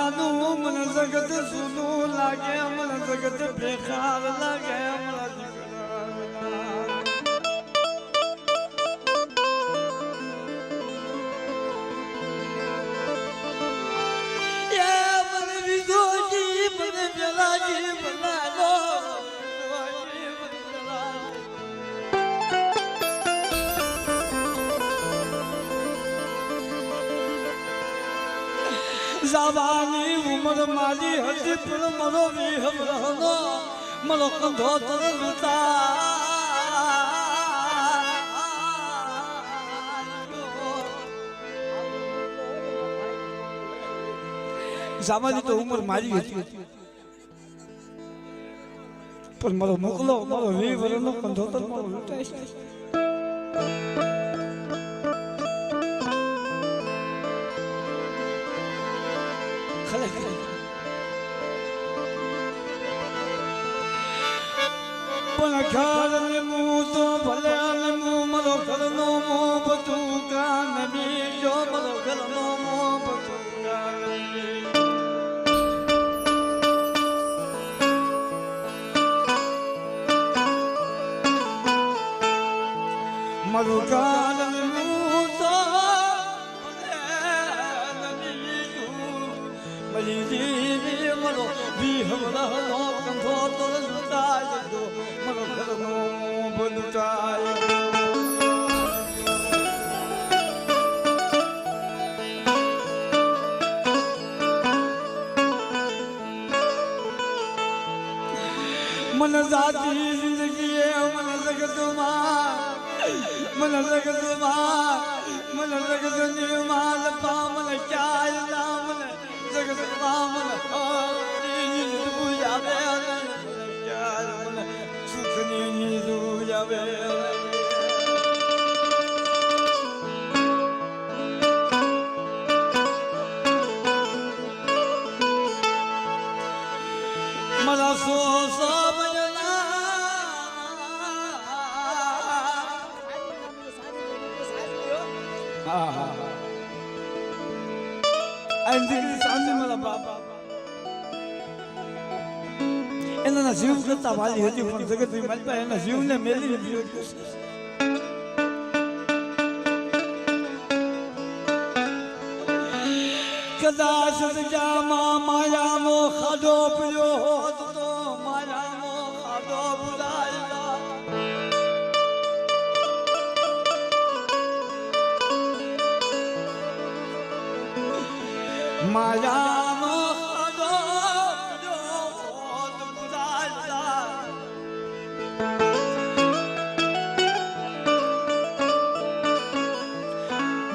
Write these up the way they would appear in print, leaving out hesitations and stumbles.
નાનું મને જગત સુનું લાગે મને જગત બેકાર લાગે મને વિજોજી મને વેલાજી બનાવો જવાની ઉંમર મારી હતી પણ મારો વિહવનો મારો કંધો તરતા જવાની તો ઉંમર મારી હતી પણ મારો મોકલો મારો વિહવનો કંધો તર મારો લૂંટાય પણ ઘર મું તો ભલે મું મારો ઘરનો મો બધું કાન બીજો મારો ઘરનો મો બધું કાન મારું કાન મું તો ભલે જીવી મારો વિહવનો કંધો તો લૂંટાય ગયો મારો ઘરનો બલુટાય મને જાતી જિંદગી મને જગતમાં મને જગતની માલ પા મને ક્યાંય ના મને જગતમાં મને આવે મને સુખની દૂર આવે મારા સો મારા બાપા એના જીવ કરતા વાલી હતી પણ જગત માલપા એના જીવને મેલી દીધો કદાચ જગ્યામાં માયાનો ખાધો પીયો હોત તો માયાનો ખાધો ભૂલાયેલા માયાનો ખાધો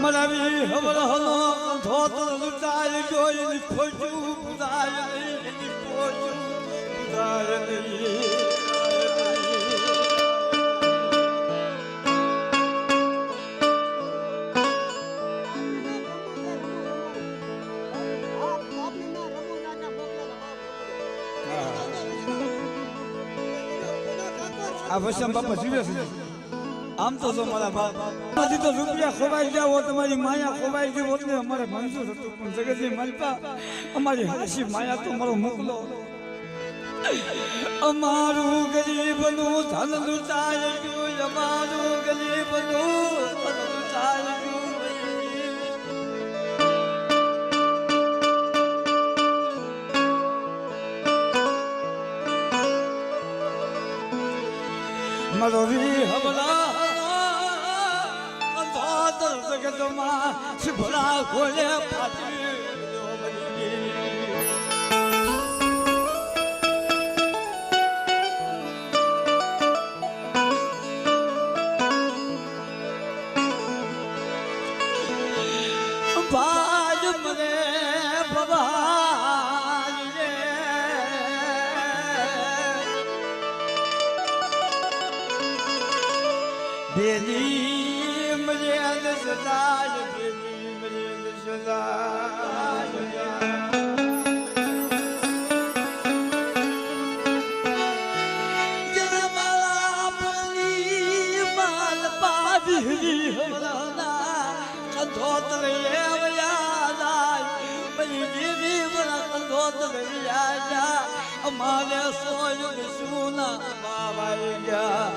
મરાવી હવરહનો કંધો તો લૂંટાઈ ગયો એની ખોજું બુધાય નહીં એની ખોજું બુધાય નહીં આ વસમ બાપા જીવે છે આમ તો જો મારા બાપ બધી તો રૂપિયા ખોવાઈ ગયા હોત તમારી માયા ખોવાઈ ગઈ હોત ને અમારે મંજૂર હતું પણ જગતની માલપા અમારી હાશી માયા તો મારો મોકલો અમારું ગરીબનું ધન લૂંટાય ગયું અમારું ગરીબનું ધન લૂંટાય ગયું મારો વિહવલા અંધાર જગતમાં શિભરા ખોલે ફાટી ભાજ મને ભવાય બેલી મર્યાદ સદાય બેલી મર્યાદ સદાય જનમાલા પની માલ પાવી હમણાં કંધો તરે આવ્યા બની દેવી વળા કંધોત રહ્યા અમારે સોયું સુના બાવાઈ ગયા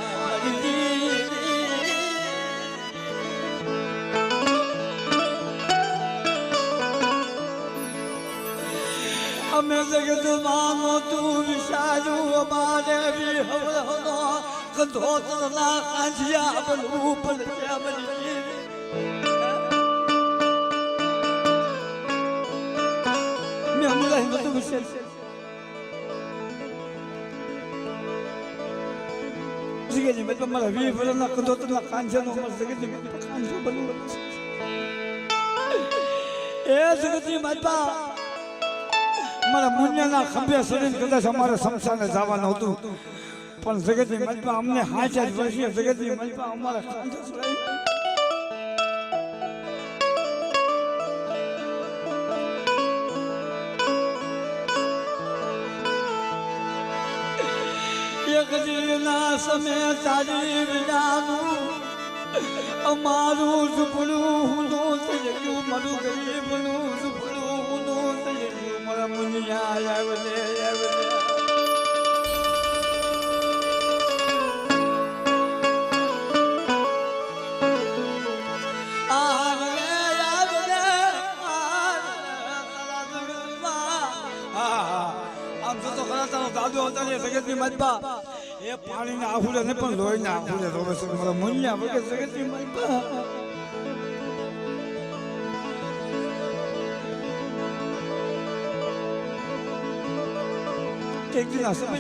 અમે જગત માનો તું વિચાર્યું અમારે બી હવળનો કંધોત ના કાંજિયા બનવું પડશે બની મેં બધું વિશે જગતજી મેં તમારા 20 વર્ષના કંધોત ના કાંજિયાનો જગતજી કાંજો બનવું એ જગતજી માતા મારા મુન્યાના ખંભે સડીને કદાચ અમારે શમશાને જવાનું હતું પણ જગતજી મલપા અમને 50 વર્ષીય જગતજી મલપા અમારે કાંજો સડાઈ એક દિનના સમય તારી વિનાનું અમારું ઝૂંપડું હું થઈ ગયું મારું ગરીબનું ઝૂંપડું હું થઈ ગયું મારા મુનિયા આવલે દાદો હતા ને જગતની માતા એ પાણીના આહુડે ને પણ લોહીના આહુડે રોવે છે મારા મુનિયા વગર જગતની માતા એક દિન આ સમય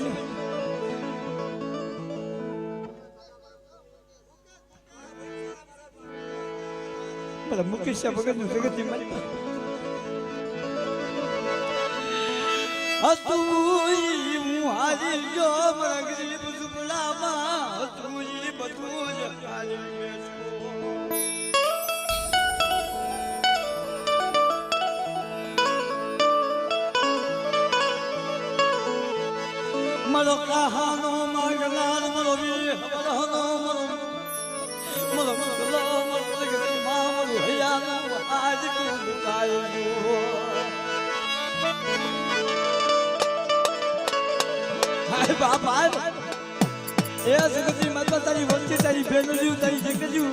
મારા મુકેશ વગરનું જગતની માતા હતુઈ મુહારી જો મારા ગરીબ ઝૂંપડામાં હતુઈ બધું જ ખાલી મારો કહાનો માંગનાર મારો વીર હવરનો મારો ગરીબ મારો હૈયાનો આજ તું ગાયો બાપા એ જગતની માતા તારી વચ્ચે તારી બેનલ્યું તારી જગતજી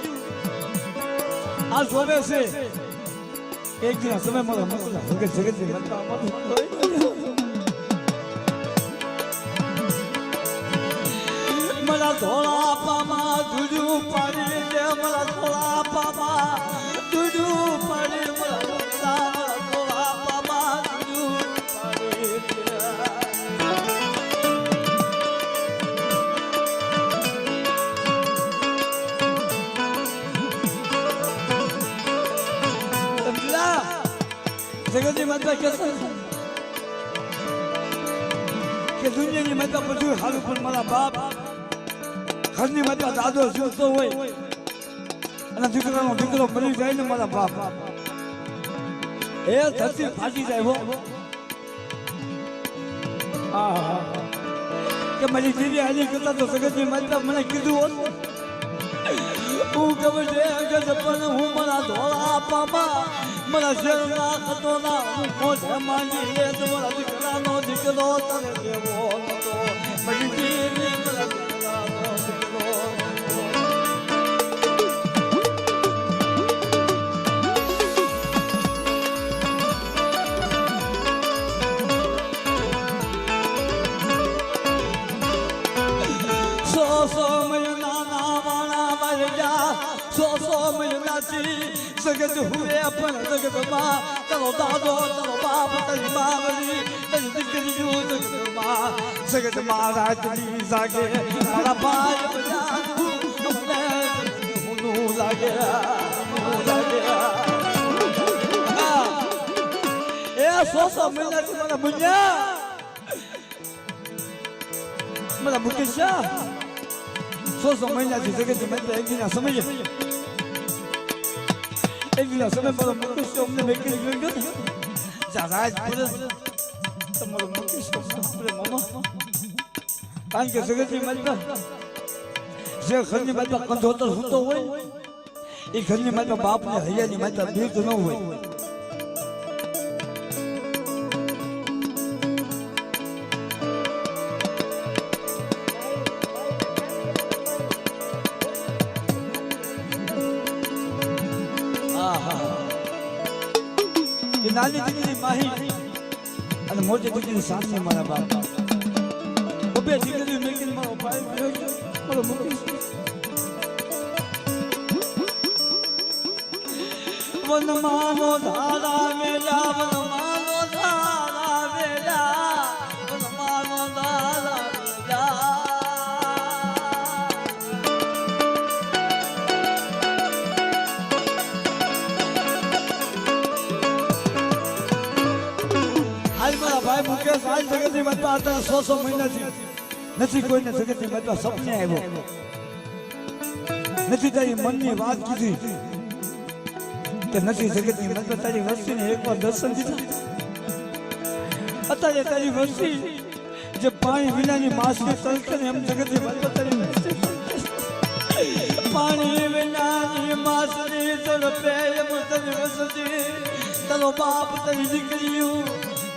આ જોવે છે એક દિન સમય મારો મસલા જગતની માતા મારા ધોળા પામા દૂધું પાડી દે મારા ધોળા પામા દૂધું પાડી મારા ધોળા પામા દૂધું પાડી જગતની માતા કે દુનિયાની માતા બધું હાલું પણ મારા બાપ ઘરની માતા દાદો જીવતો હોય અને દીકરાનો દીકરો મરી જાય ને મારા બાપ એ ધરતી ફાટી જાય હો કે મારી દીદી હાલી કરતા તો જગતની માતા મને કીધું હોત હું ખબર છે અગર પણ હું મારા ધોળા પાપા મારા શેરના ખતોના હું મોઢે માંડી લે તમારા દીકરાનો દીકરો તને દેવો નતો મારી દીદી મારા દીકરાનો દીકરો સો મહિના ના વાણા વાળ્યા સો મહિનાથી જગત હુએ પણ જગતમાં તારો દાદો તારો બાપ તારી બાવલી તારી દીકરીઓ જગતમાં જગતમાં રાતની જાગે મારા ભાઈ બધા હું લાગે એ સો મહિનાથી મારા મુન્યા મારા મુકેશ સો મહિનાથી જગતની માતા એક દિન સમય એક દિન સમય મારો મુકેશ અમને મેકરી ગયો ને રાજ પુરસ તમારો મુકેશ મામા કારણ કે જગતની માતા જે ઘરની માતા કંધોતર સૂતો હોય એ ઘરની માતા બાપને હૈયાની માતા બીક ન હોય નાની દીકરી માહી અને મોટી દીકરી સાસી મારા બાપ બે દીકરી મેકીને મારો ભાઈ મારો મુકેશ વનમાનો ધારા મેલા વનમાનો ધારા મેલા વનમાનો ધારા મેલા હાલ મારા ભાઈ મુકેશ હાલ જગતની મતમાં અત્યારે 100 મહિનાથી નથી કોઈને જગતની મતમાં સપને આવ્યો નથી તારી મનની વાત કીધી કે નથી જગતની મતમાં તારી વસ્તીને એકવાર દર્શન દીધા અત્યારે તારી વસ્તી જે પાણી વિનાની માસની તલકે એમ જગતની મતમાં તારી પાણી વિનાની માસની તલપે એમ તારી વસ્તી તારો બાપ તારી દીકરીઓ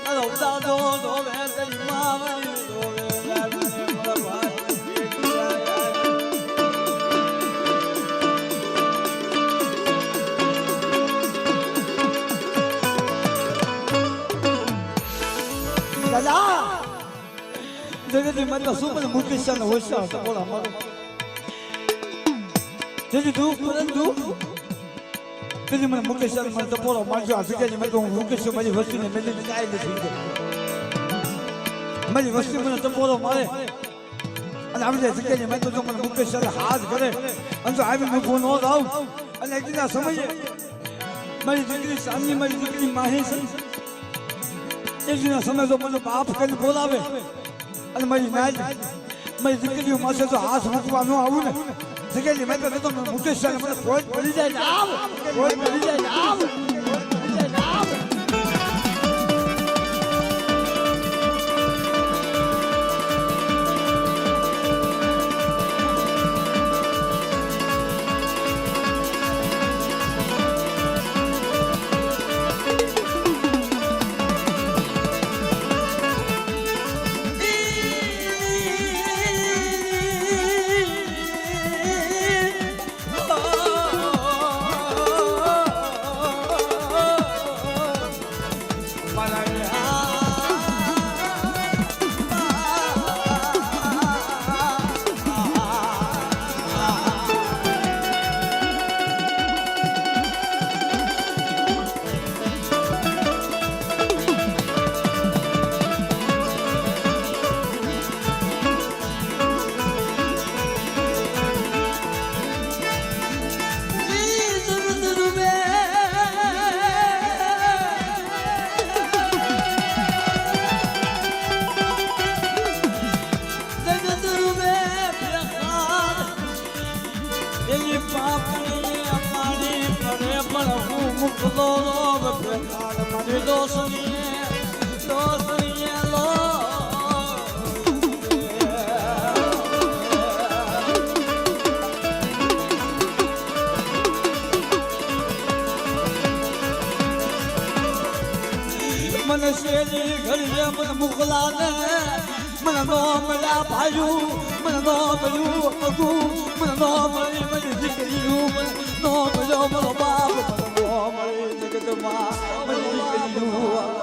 તારો દાદો ધોવે તારી મામણી ધોવે જગતની મતલબ શું પણ મુકેશ ને હોશિયાર હતો બોલા મારો જેથી દુઃખ પરંતુ તેથી મને મુકેશ મને તો બોલો મારજો આ જગ્યાની મેં હું મુકેશ મારી વસ્તીને મેળવીને કાંઈ નથી મારી વસ્તી મને તો બોલો મારે અને આવી જગ્યાની મેં તો મને મુકેશ હાથ કરે અને તો આવી હું ફોન ન આવું અને એકદીના સમયે મારી દીકરી સામની મારી દીકરી માહી છે એકદીના સમય તો મને બાપ કરીને બોલાવે અને મારી મારી દીકરીઓ માસે તો હાથ મૂકવા ન આવું ને જગ્યાની મેં તો મુકેશ મને કોઈ પડી જાય ને આવ કોઈ પડી જાય ને આવ મને શેરી ઘડીએ મને મોકલા ને મને નો મળ્યા ભાઈયું મને નો મળ્યું અગુ મને નો મળી મારી દીકરીયું મને નો મળ્યો મારો બાપ મને નો મળી જગતમાં મારી દીકરીયું